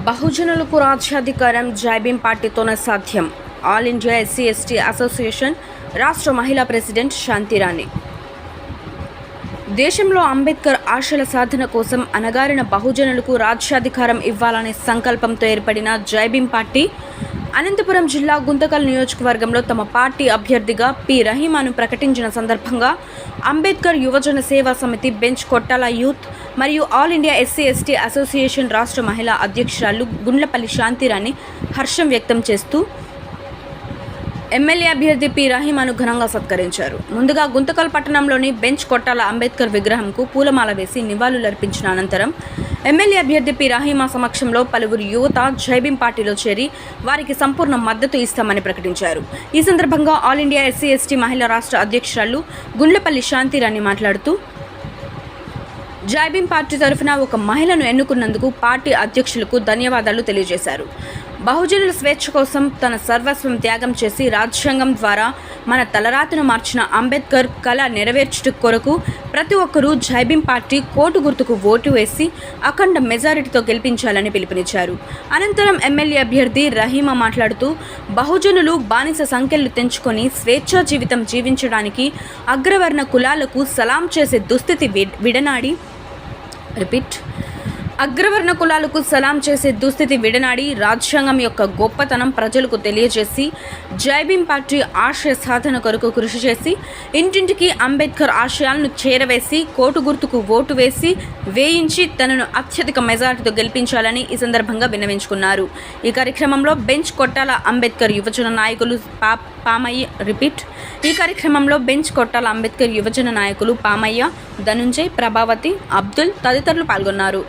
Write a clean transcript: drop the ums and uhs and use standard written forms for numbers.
బహుజనులకు రాజ్యాధికారం జైభీం పార్టీతోనే సాధ్యం. All India SC ST association రాష్ట్ర మహిళా ప్రెసిడెంట్ శాంతిరాణి. దేశంలో అంబేద్కర్ ఆశల సాధన కోసం అణగారిన బహుజనులకు రాజ్యాధికారం ఇవ్వాలనే సంకల్పంతో ఏర్పడిన జైభీం పార్టీ అనంతపురం జిల్లా గుంతకల్ నియోజకవర్గంలో తమ పార్టీ అభ్యర్థిగా పి రహీమాను ప్రకటించిన సందర్భంగా అంబేద్కర్ యువజన సేవా సమితి బెంచ్ కొట్టాల యూత్ మరియు all India SC ST association రాష్ట్ర మహిళా అధ్యక్షురాలు గుండ్లపల్లి శాంతిరాణి హర్షం వ్యక్తం చేస్తూ ఎమ్మెల్యే అభ్యర్థి పి రహీమాను ఘనంగా సత్కరించారు. ముందుగా గుంతకల్ పట్టణంలోని బెంచ్ కొట్టాల అంబేద్కర్ విగ్రహంకు పూలమాల వేసి నివాళులర్పించిన అనంతరం ఎమ్మెల్యే అభ్యర్థి పి రహీమా సమక్షంలో పలువురు యువత జైభీం పార్టీలో చేరి వారికి సంపూర్ణ మద్దతు ఇస్తామని ప్రకటించారు. ఈ సందర్భంగా ఆల్ ఇండియా ఎస్సీ ఎస్టీ మహిళా రాష్ట్ర అధ్యక్షురాలు గుండ్లపల్లి శాంతిరాణి మాట్లాడుతూ జైభీం పార్టీ తరఫున ఒక మహిళను ఎన్నుకున్నందుకు పార్టీ అధ్యక్షులకు ధన్యవాదాలు తెలియజేశారు. బహుజనుల స్వేచ్ఛ కోసం తన సర్వస్వం త్యాగం చేసి రాజ్యాంగం ద్వారా మన తలరాతను మార్చిన అంబేద్కర్ కళ నెరవేర్చుట కొరకు ప్రతి ఒక్కరూ జైభీం పార్టీ కోటు గుర్తుకు ఓటు వేసి అఖండ మెజారిటీతో గెలిపించాలని పిలుపునిచ్చారు. అనంతరం ఎమ్మెల్యే అభ్యర్థి రహీమా మాట్లాడుతూ బహుజనులు బానిస సంఖ్యలు తెంచుకొని స్వేచ్ఛా జీవితం జీవించడానికి అగ్రవర్ణ కులాలకు సలాం చేసే దుస్థితి అగ్రవర్ణ కులాలకు సలాం చేసే దుస్థితి విడనాడి రాజ్యాంగం యొక్క గొప్పతనం ప్రజలకు తెలియజేసి జైభీం పార్టీ ఆశయ సాధన కొరకు కృషి చేసి ఇంటింటికి అంబేద్కర్ ఆశయాలను చేరవేసి కోటు గుర్తుకు ఓటు వేయించి తనను అత్యధిక మెజారిటీతో గెలిపించాలని ఈ సందర్భంగా విన్నవించుకున్నారు. ఈ కార్యక్రమంలో బెంచ్ కొట్టాల అంబేద్కర్ యువజన నాయకులు పామయ్య, ధనుంజయ్, ప్రభావతి, అబ్దుల్ తదితరులు పాల్గొన్నారు.